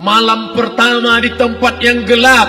malam pertama di tempat yang gelap,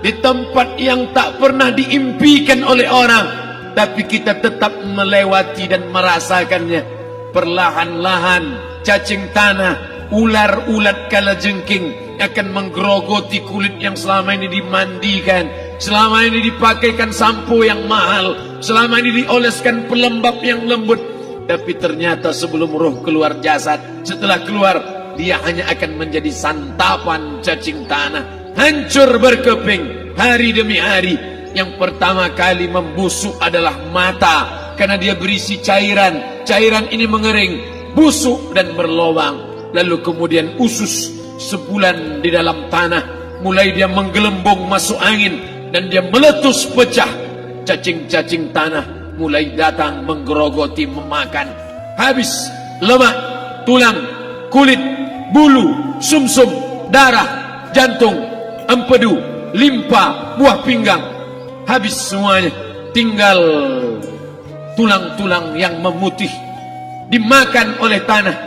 di tempat yang tak pernah diimpikan oleh orang, tapi kita tetap melewati dan merasakannya. Perlahan-lahan cacing tanah, ular-ulat kalajengking akan menggerogoti kulit yang selama ini dimandikan, selama ini dipakaikan sampo yang mahal, selama ini dioleskan pelembab yang lembut. Tapi ternyata sebelum roh keluar jasad, setelah keluar, dia hanya akan menjadi santapan cacing tanah, hancur berkeping hari demi hari. Yang pertama kali membusuk adalah mata, karena dia berisi cairan. Cairan ini mengering, busuk dan berlubang. Lalu kemudian usus sebulan di dalam tanah, mulai dia menggelembung masuk angin dan dia meletus pecah. Cacing-cacing tanah mulai datang menggerogoti, memakan. Habis lemak, tulang, kulit, bulu, sumsum, darah, jantung, empedu, limpa, buah pinggang. Habis semuanya, tinggal tulang-tulang yang memutih, dimakan oleh tanah,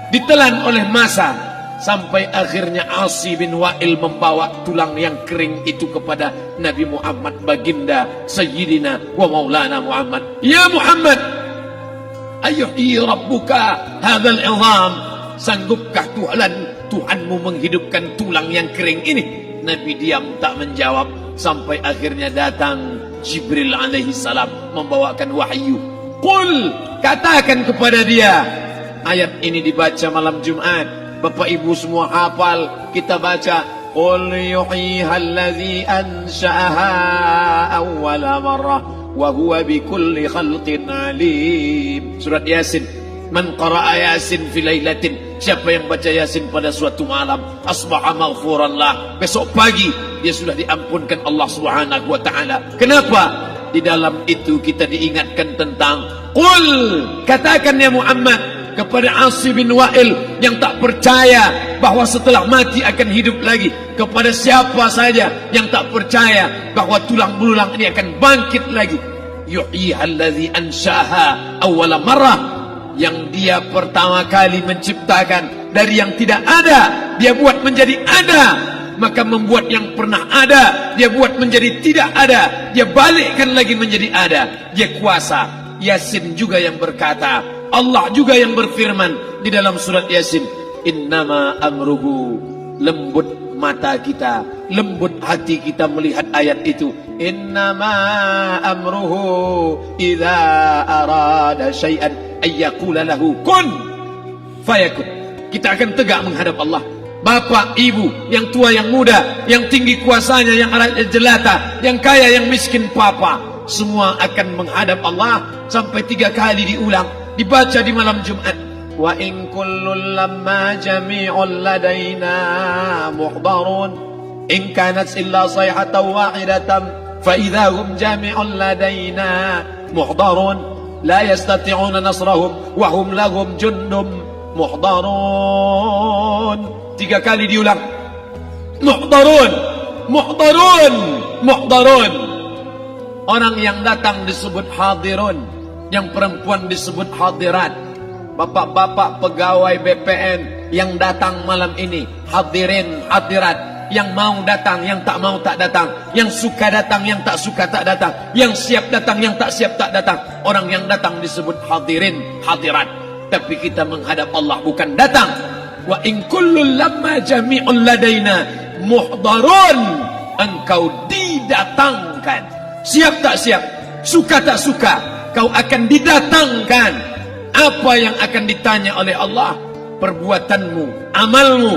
ditelan oleh massa, sampai akhirnya Asi bin Wa'il membawa tulang yang kering itu kepada Nabi Muhammad, baginda Sayyidina wa Maulana Muhammad. Ya Muhammad, ayuhi rabbuka hadzal izam, sanggupkah Tuhanmu menghidupkan tulang yang kering ini? Nabi diam tak menjawab, sampai akhirnya datang Jibril alaihi salam membawakan wahyu. Qul, katakan kepada dia. Ayat ini dibaca malam Jumat. Bapak Ibu semua hafal, kita baca. Qul yuhyiha allazi ansha'aha awwala marrah wa huwa bikulli khalqin alim. Surat Yasin. Man qara'a Yasin fi lailatin, siapa yang baca Yasin pada suatu malam, asbaha maghfuran lah, besok pagi dia sudah diampunkan Allah Subhanahu wa taala. Kenapa? Di dalam itu kita diingatkan tentang qul, katakan ya Muhammad kepada Asi bin Wa'il yang tak percaya bahwa setelah mati akan hidup lagi, kepada siapa saja yang tak percaya bahwa tulang belulang ini akan bangkit lagi. Yuhyiha allazi ansha'aha awwala marrah, yang dia pertama kali menciptakan dari yang tidak ada, dia buat menjadi ada. Maka membuat yang pernah ada, dia buat menjadi tidak ada, dia balikkan lagi menjadi ada. Dia kuasa. Yasin juga yang berkata, Allah juga yang berfirman di dalam surat Yasin, innama amruhu, lembut mata kita, lembut hati kita melihat ayat itu. Innama amruhu idza arada syai'an ayyaqula lahu kun fayakun. Kita akan tegak menghadap Allah. Bapak, ibu, yang tua, yang muda, yang tinggi kuasanya, yang jelata, yang kaya, yang miskin, papa, semua akan menghadap Allah. Sampai 3 kali diulang, dibaca di malam Jumat. Wa in kullun lamma jami'un ladaina muhdarun in kanat illa sayhatan wahidatan fa idza hum jami'un ladaina muhdarun la yastati'una nasrahum wa hum lahum jundum muhdarun. 3 kali diulang. Muhdarun, muhdarun, muhdarun. Orang yang datang disebut hadirun, yang perempuan disebut hadirat. Bapak-bapak pegawai BPN yang datang malam ini, hadirin, hadirat. Yang mau datang, yang tak mau tak datang. Yang suka datang, yang tak suka tak datang. Yang siap datang, yang tak siap tak datang. Orang yang datang disebut hadirin, hadirat. Tapi kita menghadap Allah bukan datang. Wa in kullun lamma jami'un ladaina muhdarun, engkau didatangkan. Siap tak siap, suka tak suka, kau akan didatangkan. Apa yang akan ditanya oleh Allah? Perbuatanmu, amalmu.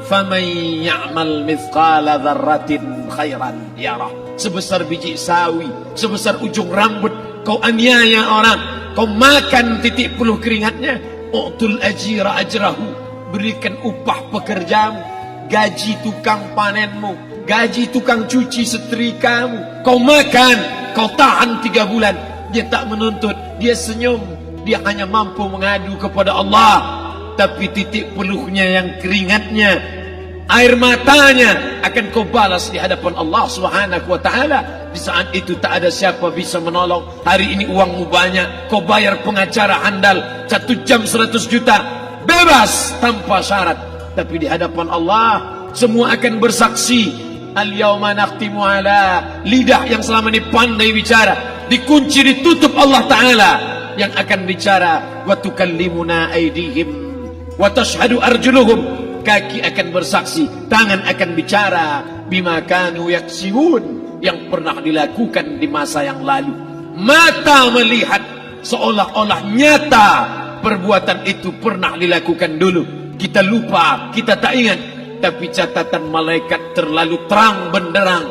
Faman ya'mal mithqala dzarratin khairan yarah. Sebesar biji sawi, sebesar ujung rambut, kau aniaya orang, kau makan titik puluh keringatnya. U'tul ajira ajrahu, berikan upah pekerjamu, gaji tukang panenmu, gaji tukang cuci setrikamu. Kau makan, kau tahan 3 bulan, dia tak menuntut, dia senyum, dia hanya mampu mengadu kepada Allah. Tapi titik peluhnya yang keringatnya, air matanya akan kau balas di hadapan Allah Subhanahu wa taala. Di saat itu tak ada siapa bisa menolong. Hari ini uangmu banyak, kau bayar pengacara handal 1 jam 100 juta, bebas tanpa syarat. Tapi di hadapan Allah semua akan bersaksi. Al-yawma nakhtimu ala, lidah yang selama ini pandai bicara dikunci, ditutup Allah Ta'ala yang akan bicara. Wa tukallimuna aydihim wa tashhadu arjuluhum, kaki akan bersaksi, tangan akan bicara. Bima kanu yaksibun, yang pernah dilakukan di masa yang lalu. Mata melihat seolah-olah nyata perbuatan itu pernah dilakukan dulu. Kita lupa, kita tak ingat, tapi catatan malaikat terlalu terang benderang.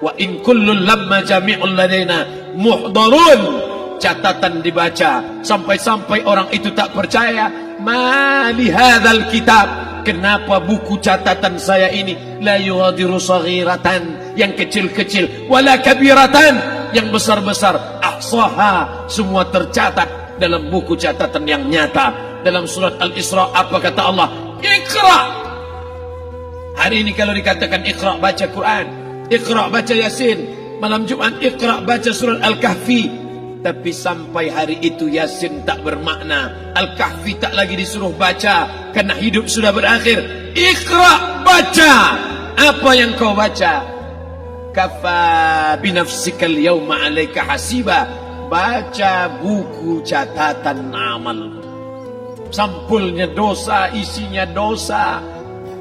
Wa in kullun lamma jami'un ladaina muhdharun, catatan dibaca sampai-sampai orang itu tak percaya. Ma li hadzal kitab, kenapa buku catatan saya ini la yughadiru saghiratan, yang kecil-kecil, wala kabiratan, yang besar-besar, ahsaha, semua tercatat dalam buku catatan yang nyata. Dalam surat Al-Isra apa kata Allah? Iqra. Hari ini kalau dikatakan Iqra, baca Quran, Iqra baca Yasin, malam Jumat Iqra baca surat Al-Kahfi, tapi sampai hari itu Yasin tak bermakna, Al-Kahfi tak lagi disuruh baca karena hidup sudah berakhir. Iqra, baca. Apa yang kau baca? Kafa binafsikal yawma alaika hasiba, baca buku catatan amal. Sampulnya dosa, isinya dosa,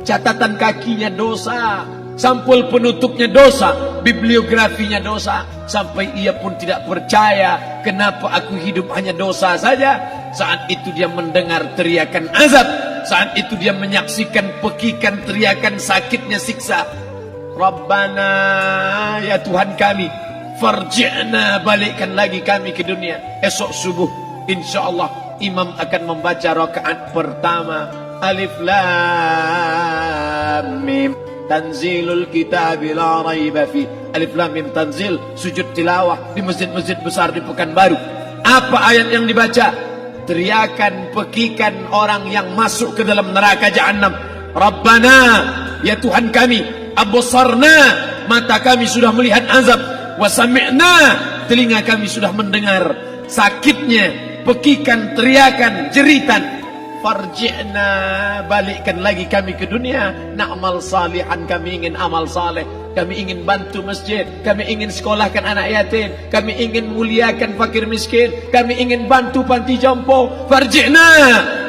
catatan kakinya dosa, sampul penutupnya dosa, bibliografinya dosa. Sampai ia pun tidak percaya, kenapa aku hidup hanya dosa saja. Saat itu dia mendengar teriakan azab, saat itu dia menyaksikan pekikan teriakan sakitnya siksa. Rabbana, ya Tuhan kami, farji'na, balikkan lagi kami ke dunia. Esok subuh insyaallah imam akan membaca rakaat pertama. Alif Lam Mim, tanzilul kitab la raiba fi. Alif Lam Mim tanzil, sujud tilawah di masjid-masjid besar di Pekanbaru. Apa ayat yang dibaca? Teriakan pekikan orang yang masuk ke dalam neraka Jahannam. Rabbana, ya Tuhan kami, absarna, mata kami sudah melihat azab, wa sami'na, telinga kami sudah mendengar sakitnya pekikan, teriakan, jeritan. Farji'na, balikkan lagi kami ke dunia. Na'mal salihan, kami ingin amal saleh, kami ingin bantu masjid, kami ingin sekolahkan anak yatim, kami ingin muliakan fakir miskin, kami ingin bantu panti jompo. Farji'na,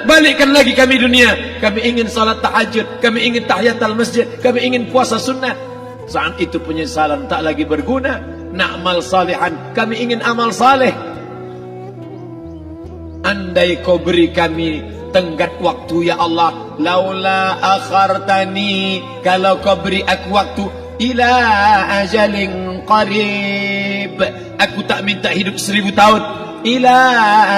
balikkan lagi kami dunia. Kami ingin salat tahajud, kami ingin tahiyatul masjid, kami ingin puasa sunnah. Saat itu penyesalan tak lagi berguna. Na'mal salihan, kami ingin amal saleh. Andai kau beri kami tenggat waktu ya Allah, laula akhartani, kalau kau beri aku waktu, ila ajalin qarib, aku tak minta hidup 1000 tahun, ila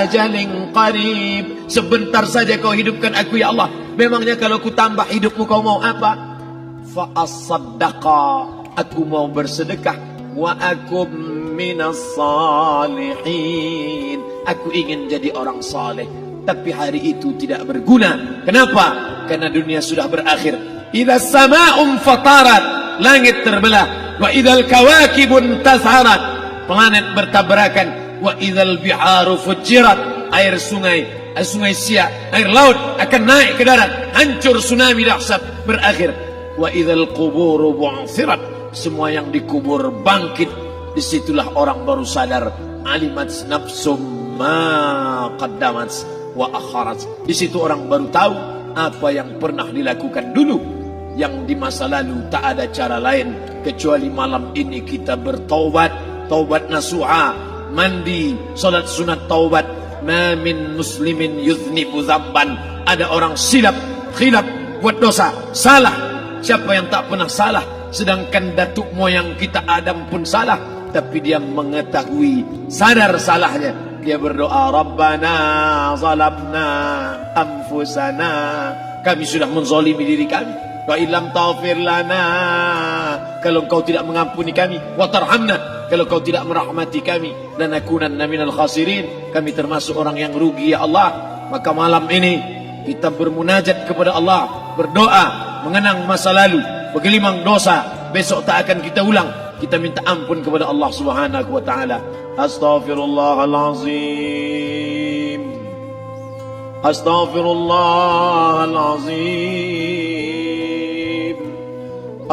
ajalin qarib, sebentar saja kau hidupkan aku ya Allah. Memangnya kalau ku tambah hidupmu kau mau apa? Fa as-saddaqa, aku mau bersedekah, wa akum minas salihin, aku ingin jadi orang saleh. Tapi hari itu tidak berguna. Kenapa? Karena dunia sudah berakhir. Idza sama'un fatarat, langit terbelah. Wa idzal kawakibun tasarat, planet bertabrakan. Wa idzal biharu fujirat, air sungai Siak, air laut akan naik ke darat, hancur, tsunami dahsyat berakhir. Wa idzal quburu bu'thirat, semua yang dikubur bangkit. Disitulah orang baru sadar, alimat nafsum ma qaddamat wa akharat. Di situ orang baru tahu apa yang pernah dilakukan dulu, yang di masa lalu tak ada cara lain kecuali malam ini kita bertaubat, taubat nasuha, mandi, salat sunat taubat. Ma min muslimin yuznibu dzamban, ada orang silap, khilaf, buat dosa, salah. Siapa yang tak pernah salah? Sedangkan datuk moyang kita Adam pun salah, tapi dia mengetahui, sadar salahnya. Dia berdoa, Rabbana zalamna anfusana, kami sudah menzalimi diri kami. Wa illam taghfir lana, kalau engkau tidak mengampuni kami, wa tarhamna, kalau engkau tidak merahmati kami, lanakunanna minal khasirin, kami termasuk orang yang rugi ya Allah. Maka malam ini kita bermunajat kepada Allah, berdoa, mengenang masa lalu, bergelimang dosa, besok tak akan kita ulang. Kita minta ampun kepada Allah Subhanahu wa taala. Astaghfirullahalazim, astaghfirullahalazim,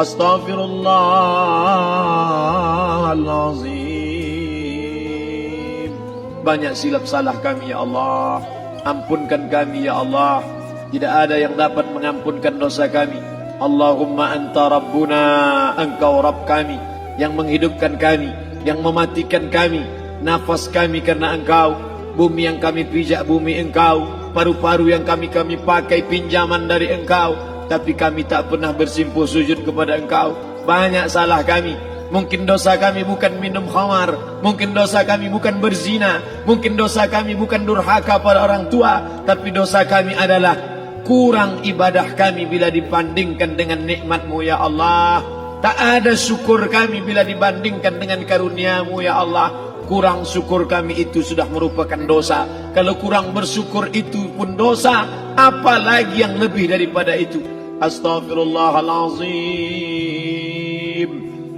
Astaghfirullahalazim. Banyak silap salah kami ya Allah. Ampunkan kami ya Allah. Tidak ada yang dapat mengampunkan dosa kami. Allahumma anta rabbuna, engkau Rabb kami, yang menghidupkan kami, yang mematikan kami. Nafas kami karena engkau, bumi yang kami pijak bumi engkau, paru-paru yang kami pakai pinjaman dari engkau. Tapi kami tak pernah bersimpuh sujud kepada engkau. Banyak salah kami. Mungkin dosa kami bukan minum khamar, mungkin dosa kami bukan berzina, mungkin dosa kami bukan durhaka pada orang tua, tapi dosa kami adalah kurang ibadah kami bila dibandingkan dengan nikmat-Mu ya Allah. Tak ada syukur kami bila dibandingkan dengan karunia-Mu ya Allah. Kurang syukur kami itu sudah merupakan dosa. Kalau kurang bersyukur itu pun dosa, apalagi yang lebih daripada itu. Astaghfirullahalazim.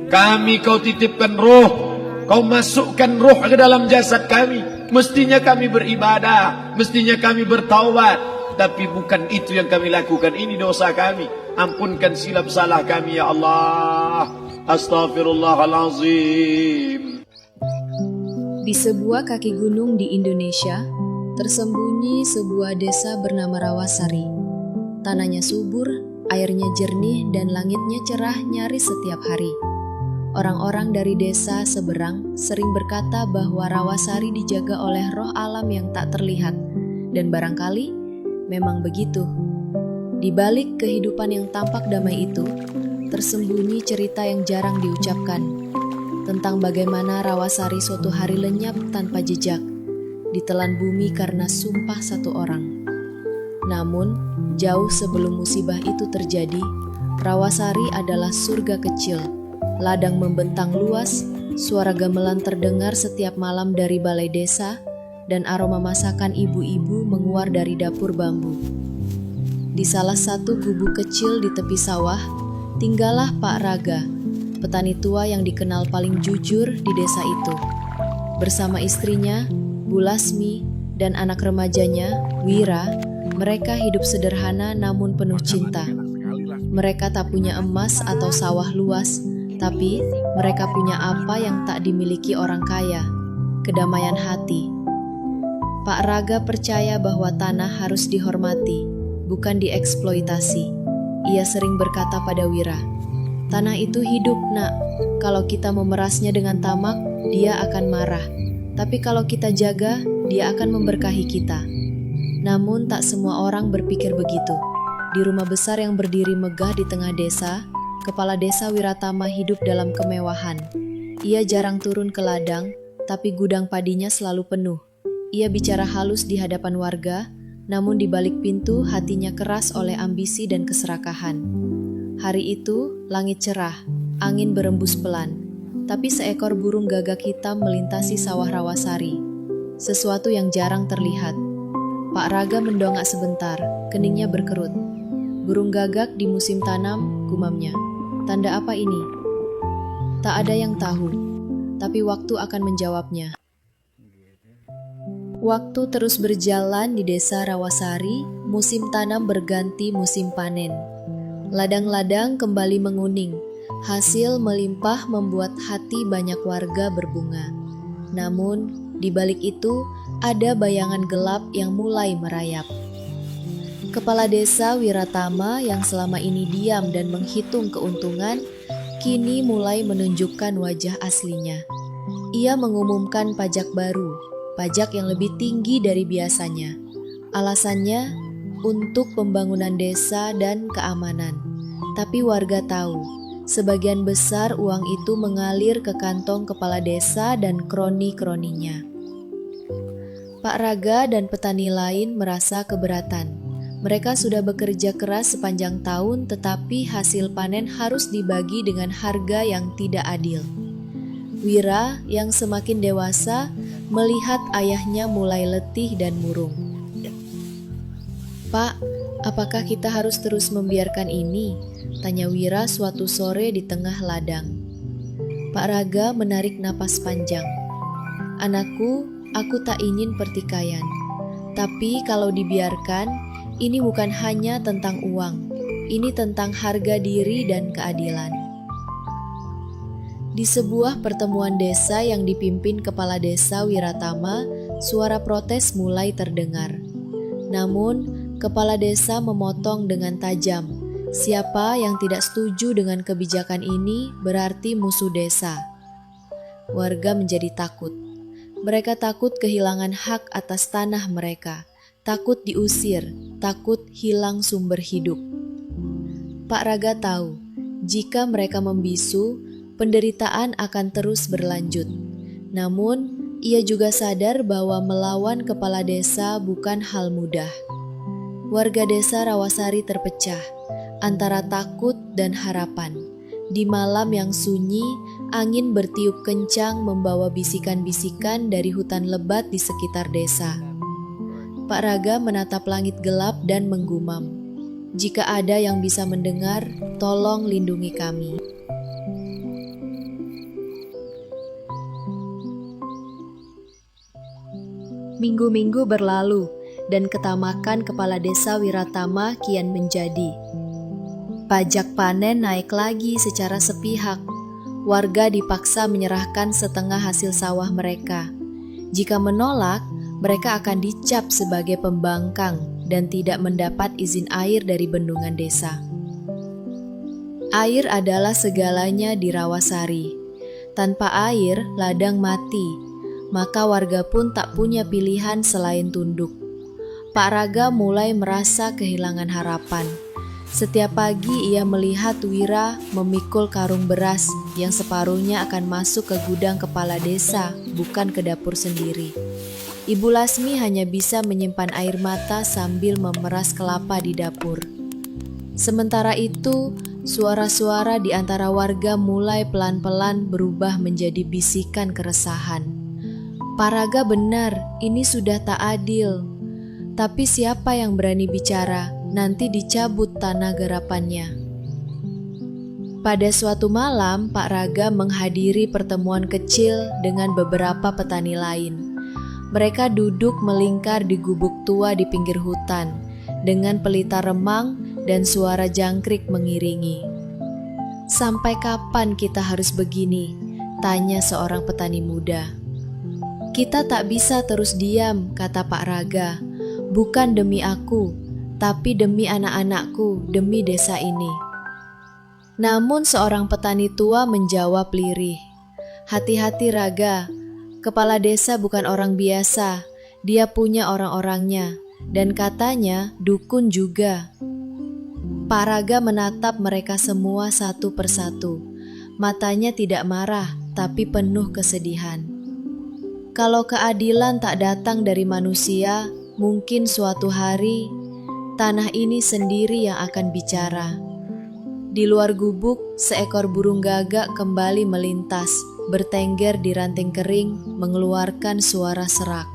Kami kau titipkan roh, kau masukkan roh ke dalam jasad kami. Mestinya kami beribadah, mestinya kami bertaubat, tapi bukan itu yang kami lakukan. Ini dosa kami. Ampunkan silap salah kami ya Allah. Astaghfirullahalazim. Di sebuah kaki gunung di Indonesia, tersembunyi sebuah desa bernama Rawasari. Tanahnya subur, airnya jernih, dan langitnya cerah nyaris setiap hari. Orang-orang dari desa seberang sering berkata bahwa Rawasari dijaga oleh roh alam yang tak terlihat, dan barangkali memang begitu. Di balik kehidupan yang tampak damai itu, tersembunyi cerita yang jarang diucapkan, tentang bagaimana Rawasari suatu hari lenyap tanpa jejak, ditelan bumi karena sumpah satu orang. Namun, jauh sebelum musibah itu terjadi, Rawasari adalah surga kecil. Ladang membentang luas, suara gamelan terdengar setiap malam dari balai desa, dan aroma masakan ibu-ibu menguar dari dapur bambu. Di salah satu gubuk kecil di tepi sawah, tinggallah Pak Raga, petani tua yang dikenal paling jujur di desa itu. Bersama istrinya, Bu Lasmi, dan anak remajanya, Wira, mereka hidup sederhana namun penuh cinta. Mereka tak punya emas atau sawah luas, tapi mereka punya apa yang tak dimiliki orang kaya, kedamaian hati. Pak Raga percaya bahwa tanah harus dihormati, bukan dieksploitasi. Ia sering berkata pada Wira, "Tanah itu hidup, Nak. Kalau kita memerasnya dengan tamak, dia akan marah. Tapi kalau kita jaga, dia akan memberkahi kita." Namun tak semua orang berpikir begitu. Di rumah besar yang berdiri megah di tengah desa, Kepala Desa Wiratama hidup dalam kemewahan. Ia jarang turun ke ladang, tapi gudang padinya selalu penuh. Ia bicara halus di hadapan warga, namun di balik pintu hatinya keras oleh ambisi dan keserakahan. Hari itu, langit cerah, angin berembus pelan, tapi seekor burung gagak hitam melintasi sawah Rawasari. Sesuatu yang jarang terlihat. Pak Raga mendongak sebentar, keningnya berkerut. Burung gagak di musim tanam, gumamnya. Tanda apa ini? Tak ada yang tahu, tapi waktu akan menjawabnya. Waktu terus berjalan di desa Rawasari, musim tanam berganti musim panen. Ladang-ladang kembali menguning, hasil melimpah membuat hati banyak warga berbunga. Namun, di balik itu ada bayangan gelap yang mulai merayap. Kepala Desa Wiratama yang selama ini diam dan menghitung keuntungan, kini mulai menunjukkan wajah aslinya. Ia mengumumkan pajak baru, pajak yang lebih tinggi dari biasanya. Alasannya untuk pembangunan desa dan keamanan. Tapi warga tahu, sebagian besar uang itu mengalir ke kantong kepala desa dan kroni-kroninya. Pak Raga dan petani lain merasa keberatan. Mereka sudah bekerja keras sepanjang tahun, tetapi hasil panen harus dibagi dengan harga yang tidak adil. Wira yang semakin dewasa melihat ayahnya mulai letih dan murung. "Pak, apakah kita harus terus membiarkan ini?" tanya Wira suatu sore di tengah ladang. Pak Raga menarik napas panjang. "Anakku, aku tak ingin pertikaian. Tapi kalau dibiarkan, ini bukan hanya tentang uang. ini tentang harga diri dan keadilan. Di sebuah pertemuan desa yang dipimpin Kepala Desa Wiratama, suara protes mulai terdengar. Namun, Kepala Desa memotong dengan tajam. Siapa yang tidak setuju dengan kebijakan ini berarti musuh desa. Warga menjadi takut. Mereka takut kehilangan hak atas tanah mereka, takut diusir, takut hilang sumber hidup. Pak Raga tahu, jika mereka membisu, penderitaan akan terus berlanjut. Namun, ia juga sadar bahwa melawan kepala desa bukan hal mudah. Warga desa Rawasari terpecah antara takut dan harapan. Di malam yang sunyi, angin bertiup kencang membawa bisikan-bisikan dari hutan lebat di sekitar desa. Pak Raga menatap langit gelap dan menggumam, "Jika ada yang bisa mendengar, tolong lindungi kami." Minggu-minggu berlalu, dan ketamakan Kepala Desa Wiratama kian menjadi. Pajak panen naik lagi secara sepihak. Warga dipaksa menyerahkan setengah hasil sawah mereka. Jika menolak, mereka akan dicap sebagai pembangkang dan tidak mendapat izin air dari bendungan desa. Air adalah segalanya di Rawasari. Tanpa air, ladang mati. Maka warga pun tak punya pilihan selain tunduk. Pak Raga mulai merasa kehilangan harapan. Setiap pagi ia melihat Wira memikul karung beras yang separuhnya akan masuk ke gudang kepala desa, bukan ke dapur sendiri. Ibu Lasmi hanya bisa menyimpan air mata sambil memeras kelapa di dapur. Sementara itu, suara-suara di antara warga mulai pelan-pelan berubah menjadi bisikan keresahan. Pak Raga benar, ini sudah tak adil. Tapi siapa yang berani bicara? Nanti dicabut tanah garapannya. Pada suatu malam, Pak Raga menghadiri pertemuan kecil dengan beberapa petani lain. Mereka duduk melingkar di gubuk tua di pinggir hutan, dengan pelita remang dan suara jangkrik mengiringi. "Sampai kapan kita harus begini?" tanya seorang petani muda. "Kita tak bisa terus diam," kata Pak Raga. "Bukan demi aku, tapi demi anak-anakku, demi desa ini." Namun seorang petani tua menjawab lirih, "Hati-hati Raga, kepala desa bukan orang biasa, dia punya orang-orangnya, dan katanya dukun juga." Pak Raga menatap mereka semua satu persatu. Matanya tidak marah, tapi penuh kesedihan. Kalau keadilan tak datang dari manusia, mungkin suatu hari tanah ini sendiri yang akan bicara. Di luar gubuk, seekor burung gagak kembali melintas, bertengger di ranting kering, mengeluarkan suara serak.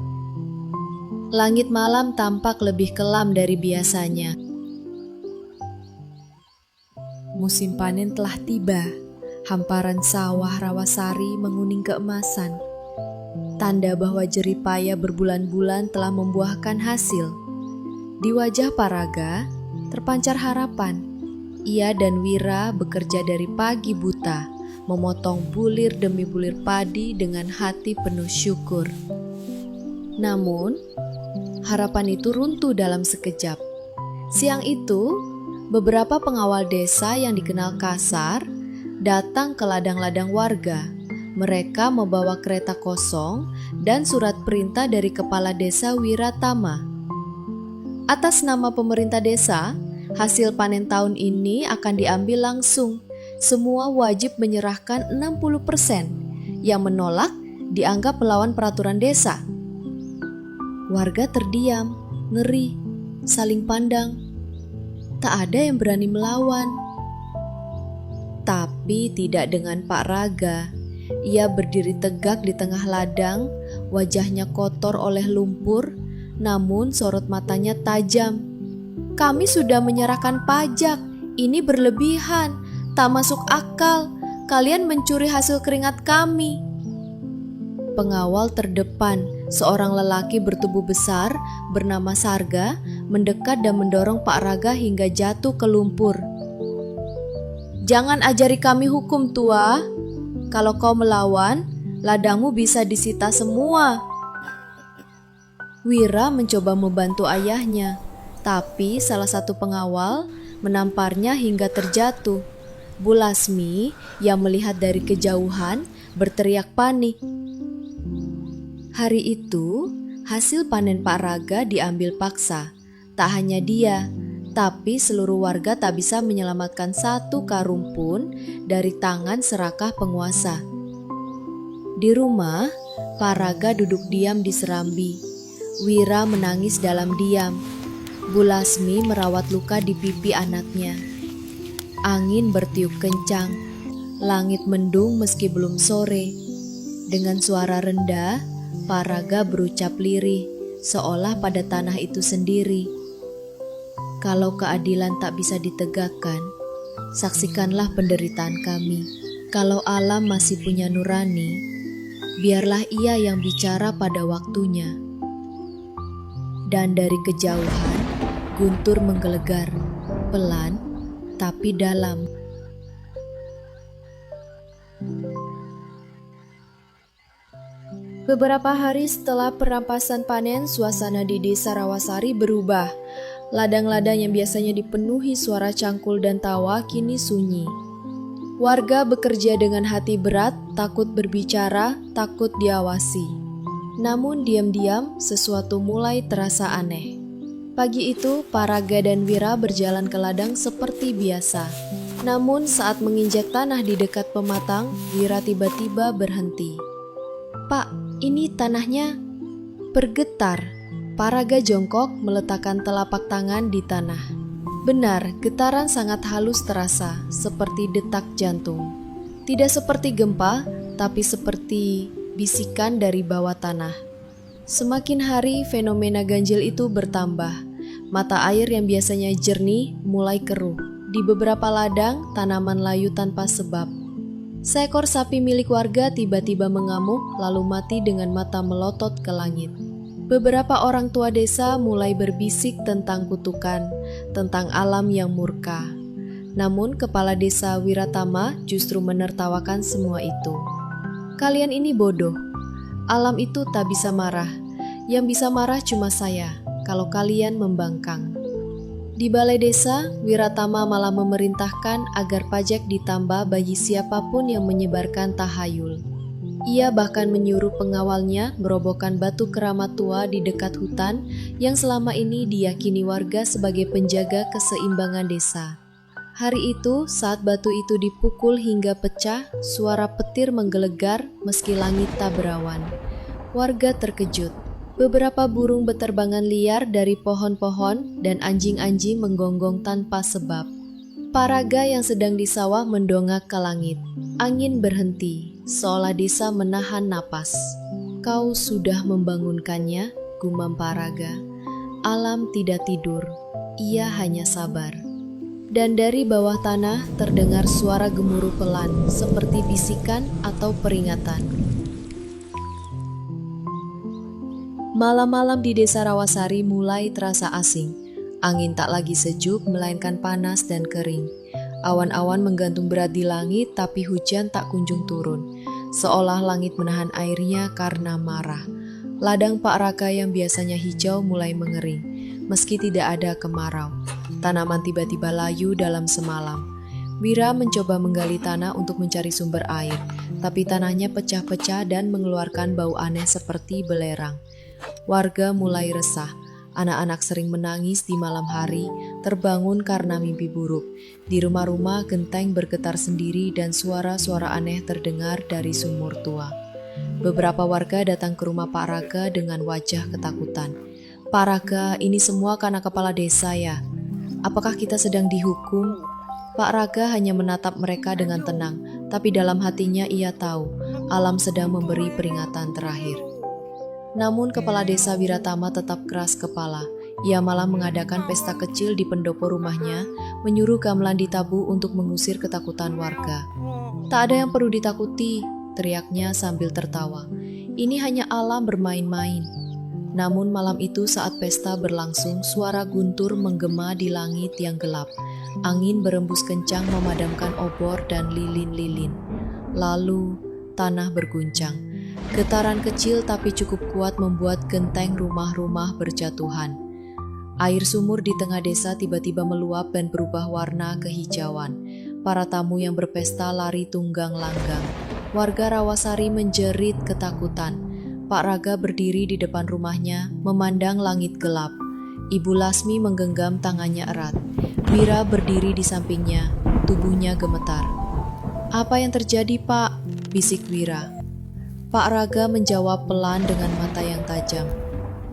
Langit malam tampak lebih kelam dari biasanya. Musim panen telah tiba. Hamparan sawah Rawasari menguning keemasan. Tanda bahwa jerih payah berbulan-bulan telah membuahkan hasil. Di wajah Pak Raga terpancar harapan. Ia dan Wira bekerja dari pagi buta, memotong bulir demi bulir padi dengan hati penuh syukur. Namun, harapan itu runtuh dalam sekejap. Siang itu, beberapa pengawal desa yang dikenal kasar datang ke ladang-ladang warga. Mereka membawa kereta kosong dan surat perintah dari Kepala Desa Wiratama. Atas nama pemerintah desa, hasil panen tahun ini akan diambil langsung. Semua wajib menyerahkan 60%. Yang menolak dianggap melawan peraturan desa. Warga terdiam, ngeri, saling pandang. Tak ada yang berani melawan. Tapi tidak dengan Pak Raga. Ia berdiri tegak di tengah ladang, wajahnya kotor oleh lumpur, namun sorot matanya tajam. "Kami sudah menyerahkan pajak, ini berlebihan, tak masuk akal, kalian mencuri hasil keringat kami." Pengawal terdepan seorang lelaki bertubuh besar bernama Sarga mendekat dan mendorong Pak Raga hingga jatuh ke lumpur. "Jangan ajari kami hukum, tua. Kalau kau melawan, ladangmu bisa disita semua." Wira mencoba membantu ayahnya, tapi salah satu pengawal menamparnya hingga terjatuh. Bu Lasmi yang melihat dari kejauhan berteriak panik. Hari itu, hasil panen Pak Raga diambil paksa. Tak hanya dia, tapi seluruh warga tak bisa menyelamatkan satu karung pun dari tangan serakah penguasa. Di rumah, Pak Raga duduk diam di serambi. Wira menangis dalam diam. Bu Lasmi merawat luka di pipi anaknya. Angin bertiup kencang. Langit mendung meski belum sore. Dengan suara rendah, Pak Raga berucap lirih, seolah pada tanah itu sendiri. "Kalau keadilan tak bisa ditegakkan, saksikanlah penderitaan kami. Kalau alam masih punya nurani, biarlah ia yang bicara pada waktunya." Dan dari kejauhan, guntur menggelegar, pelan tapi dalam. Beberapa hari setelah perampasan panen, suasana di desa Rawasari berubah. Ladang-ladang yang biasanya dipenuhi suara cangkul dan tawa kini sunyi. Warga bekerja dengan hati berat, takut berbicara, takut diawasi. Namun diam-diam sesuatu mulai terasa aneh. Pagi itu, Pak Raga dan Wira berjalan ke ladang seperti biasa. Namun saat menginjak tanah di dekat pematang, Wira tiba-tiba berhenti. "Pak, ini tanahnya bergetar." Pak Raga jongkok meletakkan telapak tangan di tanah. Benar, getaran sangat halus terasa, seperti detak jantung. Tidak seperti gempa, tapi seperti bisikan dari bawah tanah. Semakin hari, fenomena ganjil itu bertambah. Mata air yang biasanya jernih mulai keruh. Di beberapa ladang, tanaman layu tanpa sebab. Seekor sapi milik warga tiba-tiba mengamuk lalu mati dengan mata melotot ke langit. Beberapa orang tua desa mulai berbisik tentang kutukan, tentang alam yang murka. Namun kepala desa Wiratama justru menertawakan semua itu. "Kalian ini bodoh. Alam itu tak bisa marah. Yang bisa marah cuma saya, kalau kalian membangkang." Di balai desa, Wiratama malah memerintahkan agar pajak ditambah bagi siapapun yang menyebarkan tahayul. Ia bahkan menyuruh pengawalnya merobohkan batu keramat tua di dekat hutan yang selama ini diyakini warga sebagai penjaga keseimbangan desa. Hari itu, saat batu itu dipukul hingga pecah, suara petir menggelegar meski langit tak berawan. Warga terkejut. Beberapa burung beterbangan liar dari pohon-pohon dan anjing-anjing menggonggong tanpa sebab. Pak Raga yang sedang di sawah mendongak ke langit. Angin berhenti, seolah desa menahan napas. "Kau sudah membangunkannya," gumam Pak Raga. "Alam tidak tidur, ia hanya sabar." Dan dari bawah tanah terdengar suara gemuruh pelan, seperti bisikan atau peringatan. Malam-malam di desa Rawasari mulai terasa asing. Angin tak lagi sejuk, melainkan panas dan kering. Awan-awan menggantung berat di langit, tapi hujan tak kunjung turun. Seolah langit menahan airnya karena marah. Ladang Pak Raka yang biasanya hijau mulai mengering, meski tidak ada kemarau. Tanaman tiba-tiba layu dalam semalam. Wira mencoba menggali tanah untuk mencari sumber air, tapi tanahnya pecah-pecah dan mengeluarkan bau aneh seperti belerang. Warga mulai resah. Anak-anak sering menangis di malam hari, terbangun karena mimpi buruk. Di rumah-rumah genteng bergetar sendiri dan suara-suara aneh terdengar dari sumur tua. Beberapa warga datang ke rumah Pak Raga dengan wajah ketakutan. "Pak Raga, ini semua karena kepala desa ya? Apakah kita sedang dihukum?" Pak Raga hanya menatap mereka dengan tenang, tapi dalam hatinya ia tahu alam sedang memberi peringatan terakhir. Namun kepala desa Wiratama tetap keras kepala. Ia malah mengadakan pesta kecil di pendopo rumahnya, menyuruh gamelan ditabuh untuk mengusir ketakutan warga. "Tak ada yang perlu ditakuti," teriaknya sambil tertawa. Ini hanya alam bermain-main. Namun malam itu saat pesta berlangsung, suara guntur menggema di langit yang gelap. Angin berembus kencang memadamkan obor dan lilin-lilin. Lalu tanah berguncang. Getaran kecil tapi cukup kuat membuat genteng rumah-rumah berjatuhan. Air sumur di tengah desa tiba-tiba meluap dan berubah warna kehijauan. Para tamu yang berpesta lari tunggang langgang. Warga Rawasari menjerit ketakutan. Pak Raga berdiri di depan rumahnya, memandang langit gelap. Ibu Lasmi menggenggam tangannya erat. Wira berdiri di sampingnya, tubuhnya gemetar. "Apa yang terjadi, Pak?" bisik Wira. Pak Raga menjawab pelan dengan mata yang tajam.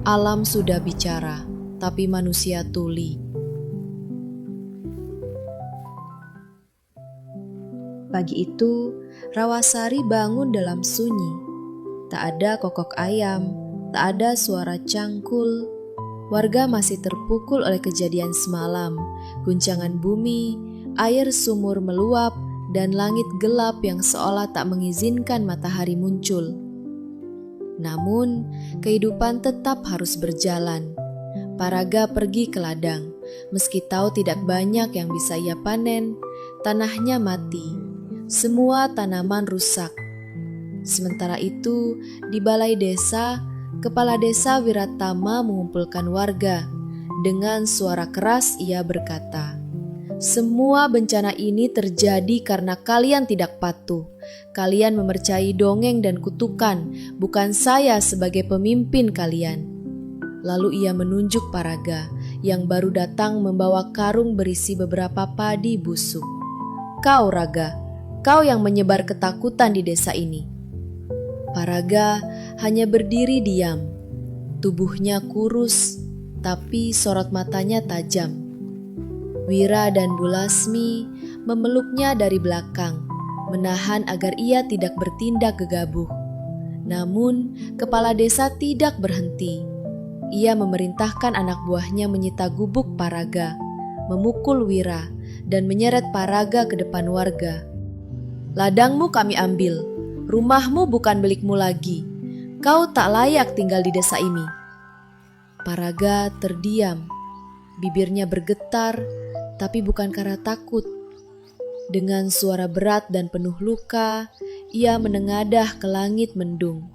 "Alam sudah bicara, tapi manusia tuli." Pagi itu, Rawasari bangun dalam sunyi. Tak ada kokok ayam, tak ada suara cangkul. Warga masih terpukul oleh kejadian semalam. Guncangan bumi, air sumur meluap, dan langit gelap yang seolah tak mengizinkan matahari muncul. Namun, kehidupan tetap harus berjalan. Paraga pergi ke ladang. Meski tahu tidak banyak yang bisa ia panen, tanahnya mati. Semua tanaman rusak. Sementara itu, di balai desa, Kepala Desa Wiratama mengumpulkan warga. Dengan suara keras ia berkata, "Semua bencana ini terjadi karena kalian tidak patuh. Kalian memercayai dongeng dan kutukan, bukan saya sebagai pemimpin kalian." Lalu ia menunjuk Paraga yang baru datang membawa karung berisi beberapa padi busuk. "Kau, Raga, kau yang menyebar ketakutan di desa ini." Paraga hanya berdiri diam. Tubuhnya kurus, tapi sorot matanya tajam. Wira dan Bu Lasmi memeluknya dari belakang, menahan agar ia tidak bertindak gegabah. Namun, kepala desa tidak berhenti. Ia memerintahkan anak buahnya menyita gubuk Paraga, memukul Wira, dan menyeret Paraga ke depan warga. "Ladangmu kami ambil. Rumahmu bukan milikmu lagi. Kau tak layak tinggal di desa ini." Paraga terdiam. Bibirnya bergetar, tapi bukan karena takut. Dengan suara berat dan penuh luka, ia menengadah ke langit mendung.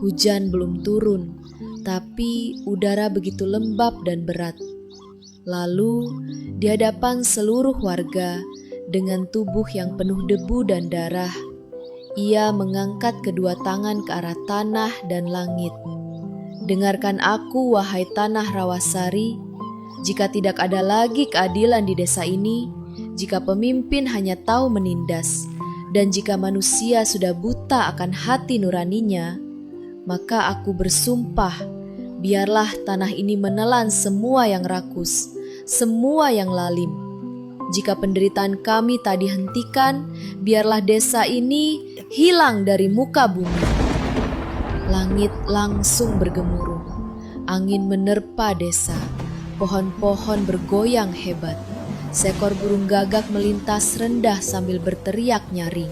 Hujan belum turun, tapi udara begitu lembab dan berat. Lalu, di hadapan seluruh warga, dengan tubuh yang penuh debu dan darah, ia mengangkat kedua tangan ke arah tanah dan langit. "Dengarkan aku, wahai tanah Rawasari. Jika tidak ada lagi keadilan di desa ini, jika pemimpin hanya tahu menindas, dan jika manusia sudah buta akan hati nuraninya, maka aku bersumpah, biarlah tanah ini menelan semua yang rakus, semua yang lalim. Jika penderitaan kami tak dihentikan, biarlah desa ini hilang dari muka bumi." Langit langsung bergemuruh. Angin menerpa desa. Pohon-pohon bergoyang hebat. Seekor burung gagak melintas rendah sambil berteriak nyaring.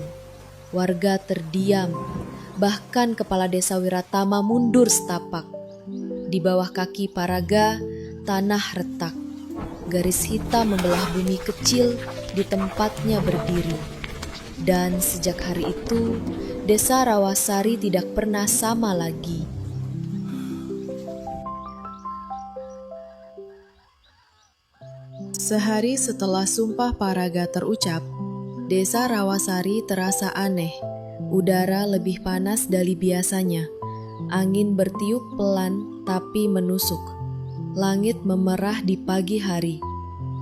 Warga terdiam. Bahkan kepala desa Wiratama mundur setapak. Di bawah kaki Paraga, tanah retak. Garis hitam membelah bumi kecil di tempatnya berdiri. Dan sejak hari itu, desa Rawasari tidak pernah sama lagi. Sehari setelah sumpah Paraga terucap, desa Rawasari terasa aneh. Udara lebih panas dari biasanya. Angin bertiup pelan tapi menusuk. Langit memerah di pagi hari,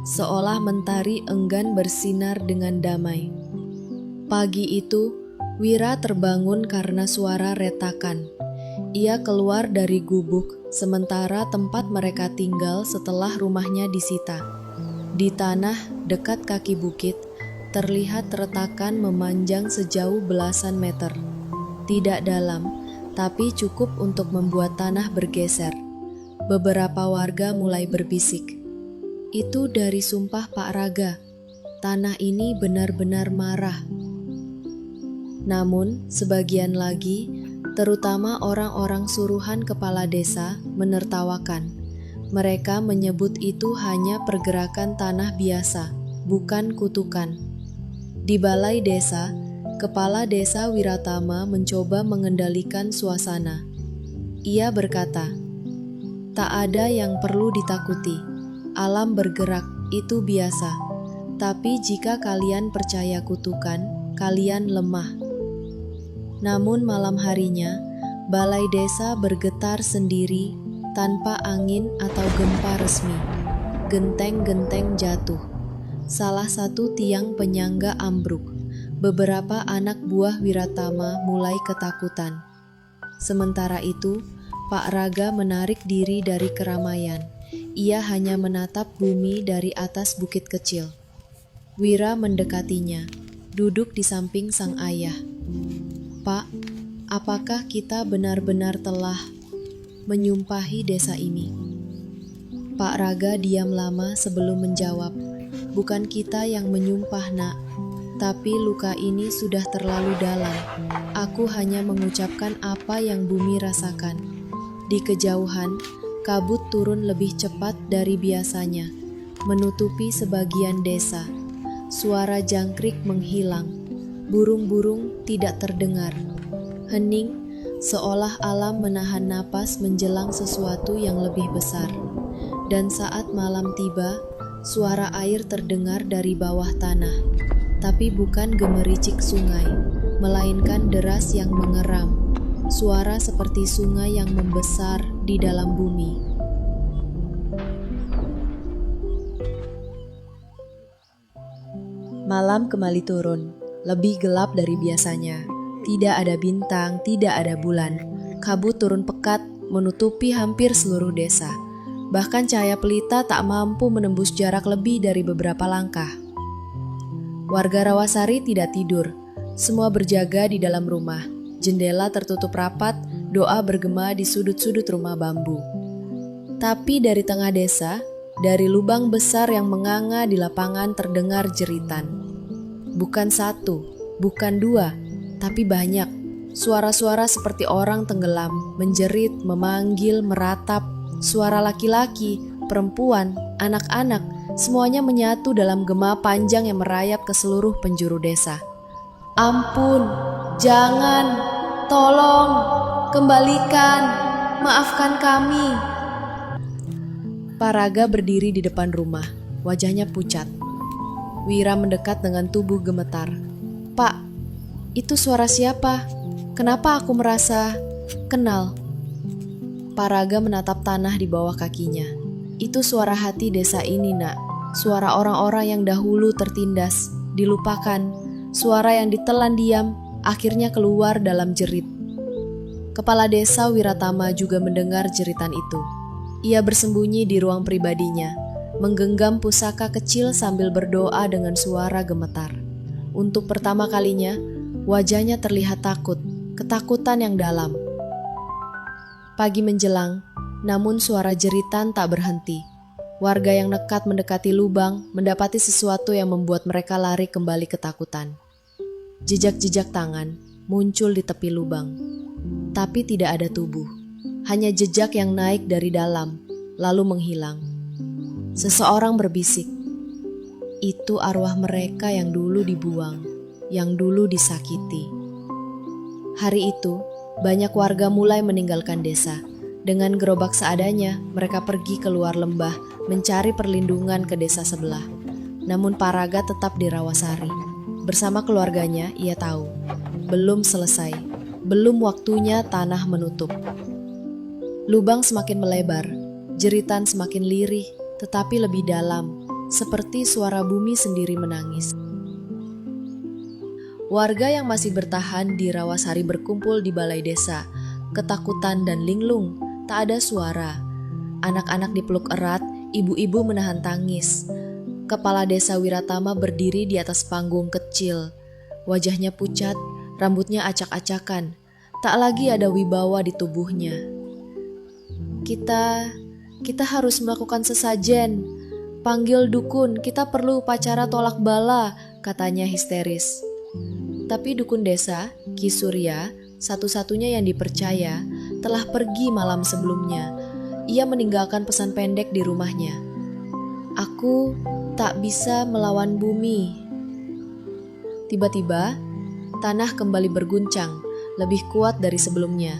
seolah mentari enggan bersinar dengan damai. Pagi itu, Wira terbangun karena suara retakan. Ia keluar dari gubuk, sementara tempat mereka tinggal setelah rumahnya disita. Di tanah dekat kaki bukit, terlihat retakan memanjang sejauh belasan meter. Tidak dalam, tapi cukup untuk membuat tanah bergeser. Beberapa warga mulai berbisik, "Itu dari sumpah Pak Raga. Tanah ini benar-benar marah." Namun, sebagian lagi terutama orang-orang suruhan kepala desa, menertawakan. Mereka menyebut itu hanya pergerakan tanah biasa, bukan kutukan. Di balai desa, Kepala Desa Wiratama mencoba mengendalikan suasana. Ia berkata, "Tak ada yang perlu ditakuti. Alam bergerak, itu biasa. Tapi jika kalian percaya kutukan, kalian lemah." Namun malam harinya, balai desa bergetar sendiri tanpa angin atau gempa resmi. Genteng-genteng jatuh. Salah satu tiang penyangga ambruk. Beberapa anak buah Wiratama mulai ketakutan. Sementara itu, Pak Raga menarik diri dari keramaian. Ia hanya menatap bumi dari atas bukit kecil. Wira mendekatinya, duduk di samping sang ayah. "Pak, apakah kita benar-benar telah menyumpahi desa ini?" Pak Raga diam lama sebelum menjawab, "Bukan kita yang menyumpah, Nak. Tapi luka ini sudah terlalu dalam. Aku hanya mengucapkan apa yang bumi rasakan." Di kejauhan, kabut turun lebih cepat dari biasanya, menutupi sebagian desa. Suara jangkrik menghilang. Burung-burung tidak terdengar. Hening, seolah alam menahan napas menjelang sesuatu yang lebih besar. Dan saat malam tiba, suara air terdengar dari bawah tanah. Tapi bukan gemericik sungai, melainkan deras yang mengeram. Suara seperti sungai yang membesar di dalam bumi. Malam kembali turun, lebih gelap dari biasanya. Tidak ada bintang, tidak ada bulan. Kabut turun pekat, menutupi hampir seluruh desa. Bahkan cahaya pelita tak mampu menembus jarak lebih dari beberapa langkah. Warga Rawasari tidak tidur, semua berjaga di dalam rumah. Jendela tertutup rapat, doa bergema di sudut-sudut rumah bambu. Tapi dari tengah desa, dari lubang besar yang menganga di lapangan terdengar jeritan. Bukan satu, bukan dua, tapi banyak. Suara-suara seperti orang tenggelam, menjerit, memanggil, meratap. Suara laki-laki, perempuan, anak-anak, semuanya menyatu dalam gema panjang yang merayap ke seluruh penjuru desa. "Ampun, jangan, tolong, kembalikan, maafkan kami." Pak Raga berdiri di depan rumah, wajahnya pucat. Wira mendekat dengan tubuh gemetar. "Pak, itu suara siapa? Kenapa aku merasa kenal?" Pak Raga menatap tanah di bawah kakinya. "Itu suara hati desa ini, Nak. Suara orang-orang yang dahulu tertindas, dilupakan. Suara yang ditelan diam, akhirnya keluar dalam jerit." Kepala Desa Wiratama juga mendengar jeritan itu. Ia bersembunyi di ruang pribadinya, menggenggam pusaka kecil sambil berdoa dengan suara gemetar. Untuk pertama kalinya, wajahnya terlihat takut, ketakutan yang dalam. Pagi menjelang, namun suara jeritan tak berhenti. Warga yang nekat mendekati lubang mendapati sesuatu yang membuat mereka lari kembali ketakutan. Jejak-jejak tangan muncul di tepi lubang, tapi tidak ada tubuh. Hanya jejak yang naik dari dalam, lalu menghilang. Seseorang berbisik, "Itu arwah mereka yang dulu dibuang, yang dulu disakiti." Hari itu, banyak warga mulai meninggalkan desa. Dengan gerobak seadanya, mereka pergi keluar lembah mencari perlindungan ke desa sebelah. Namun Pak Raga tetap di Rawasari. Bersama keluarganya, ia tahu, belum selesai, belum waktunya tanah menutup. Lubang semakin melebar, jeritan semakin lirih, tetapi lebih dalam, seperti suara bumi sendiri menangis. Warga yang masih bertahan di Rawasari berkumpul di balai desa, ketakutan dan linglung, tak ada suara. Anak-anak dipeluk erat, ibu-ibu menahan tangis. Kepala Desa Wiratama berdiri di atas panggung kecil. Wajahnya pucat, rambutnya acak-acakan. Tak lagi ada wibawa di tubuhnya. Kita harus melakukan sesajen. Panggil dukun, kita perlu upacara tolak bala, katanya histeris. Tapi dukun desa, Ki Surya, satu-satunya yang dipercaya, telah pergi malam sebelumnya. Ia meninggalkan pesan pendek di rumahnya. "Aku tak bisa melawan bumi." Tiba-tiba, tanah kembali berguncang, lebih kuat dari sebelumnya.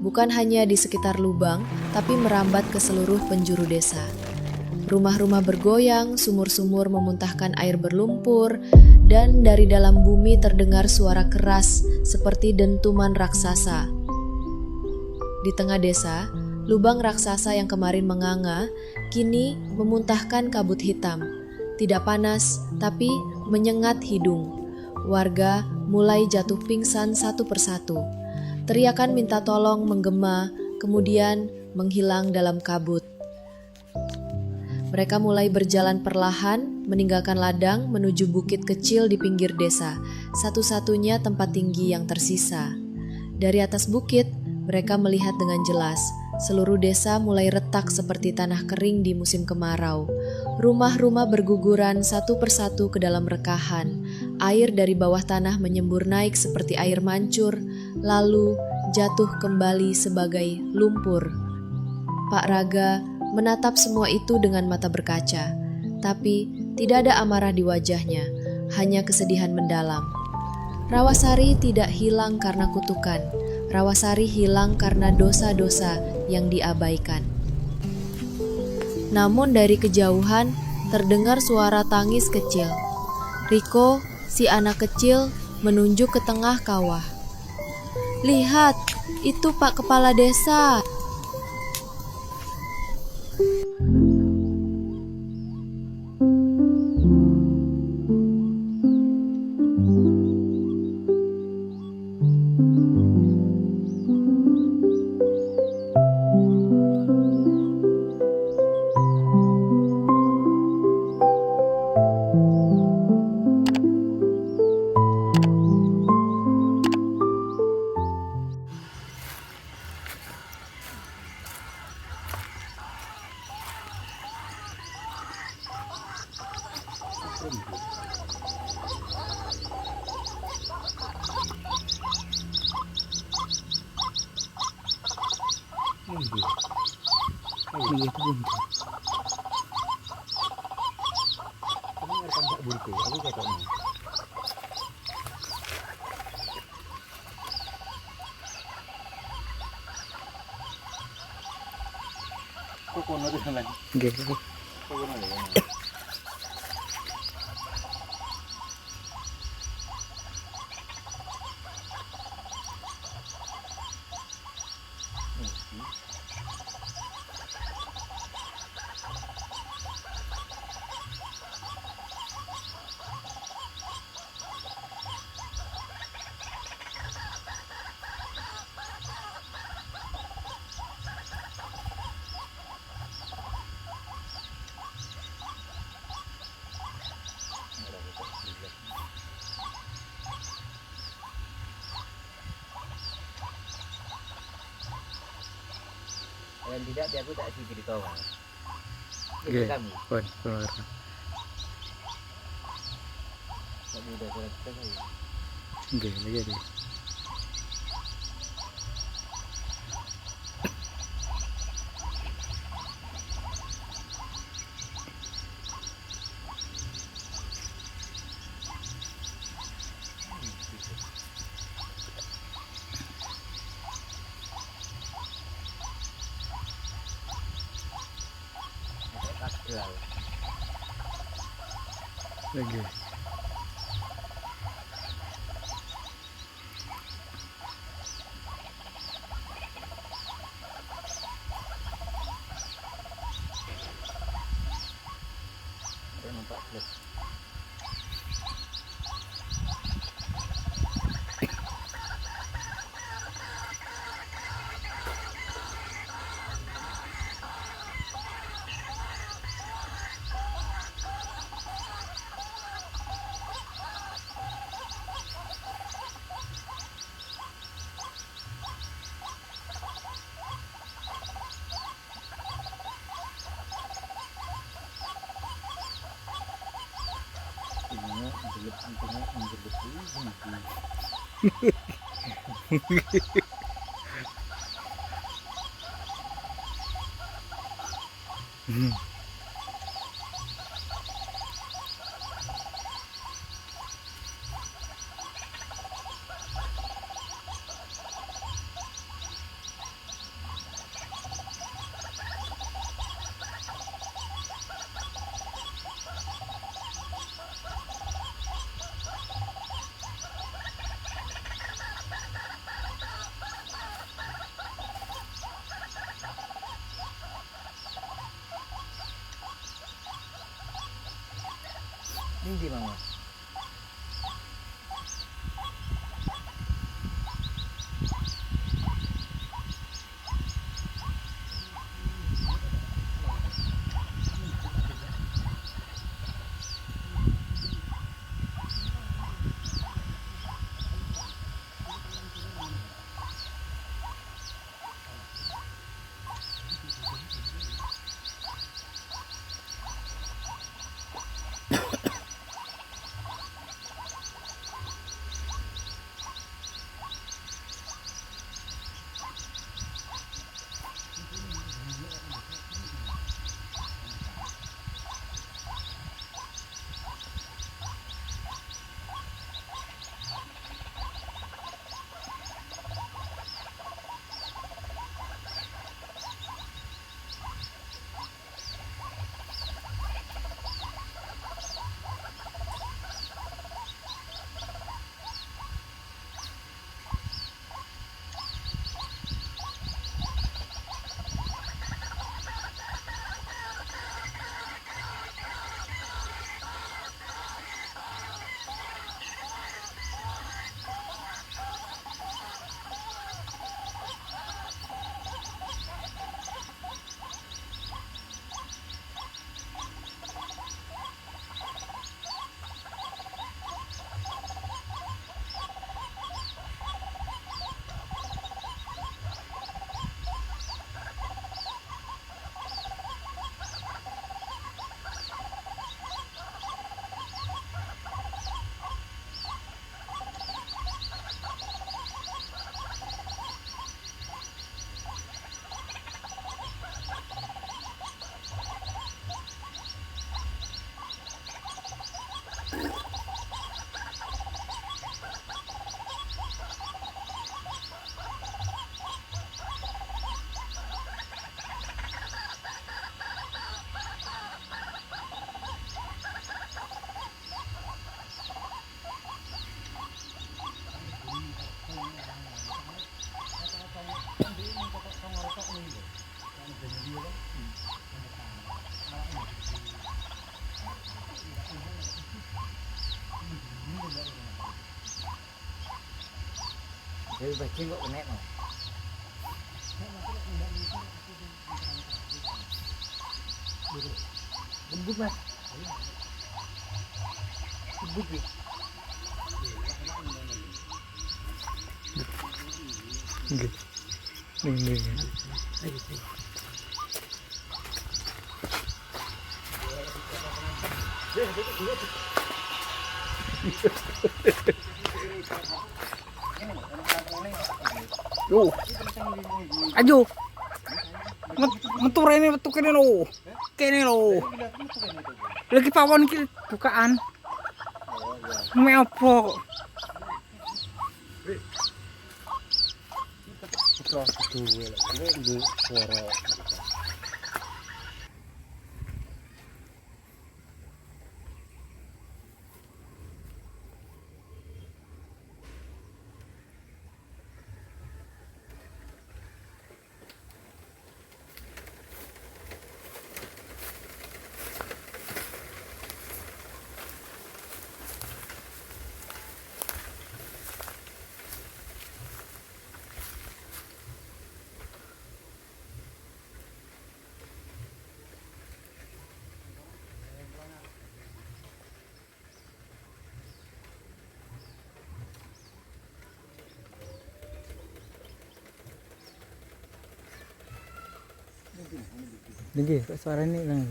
Bukan hanya di sekitar lubang, tapi merambat ke seluruh penjuru desa. Rumah-rumah bergoyang, sumur-sumur memuntahkan air berlumpur, dan dari dalam bumi terdengar suara keras seperti dentuman raksasa. Di tengah desa, lubang raksasa yang kemarin menganga, kini memuntahkan kabut hitam. Tidak panas, tapi menyengat hidung. Warga mulai jatuh pingsan satu persatu. Teriakan minta tolong menggema, kemudian menghilang dalam kabut. Mereka mulai berjalan perlahan, meninggalkan ladang menuju bukit kecil di pinggir desa, satu-satunya tempat tinggi yang tersisa. Dari atas bukit, mereka melihat dengan jelas, seluruh desa mulai retak seperti tanah kering di musim kemarau. Rumah-rumah berguguran satu persatu ke dalam rekahan. Air dari bawah tanah menyembur naik seperti air mancur, lalu jatuh kembali sebagai lumpur. Pak Raga menatap semua itu dengan mata berkaca, tapi tidak ada amarah di wajahnya, hanya kesedihan mendalam. Rawasari tidak hilang karena kutukan, Rawasari hilang karena dosa-dosa yang diabaikan. Namun dari kejauhan terdengar suara tangis kecil. Riko, si anak kecil, menunjuk ke tengah kawah. "Lihat, itu Pak Kepala Desa." Dan tidak dia aku tak sih cerita kan. Oke, Kami. keluar. Kami udah kita kan. Oke, lagi deh. Lagi. Nampak plus. Ini jelek, antingnya menjelek ini. Ini di mana? Jadi bajing kok kena no. Lembut mas. Lembut ya. Nggih. Nggih. Yo. Ayo. Metu rene metu kene lho. Kene lho. Lagi pawon iki bukaan. Me apa kok? Betul betul suara. Nggih, kok suarane nang.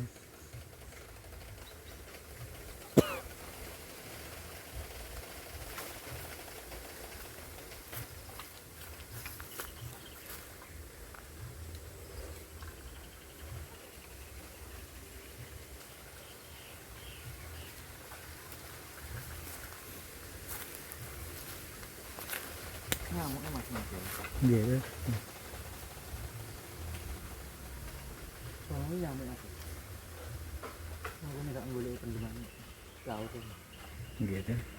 Nyamuknya masing-masing. Nggih to. Soalnya nyamuk aku. Aku nih gak boleh pendidikan laut ini. Nggih to.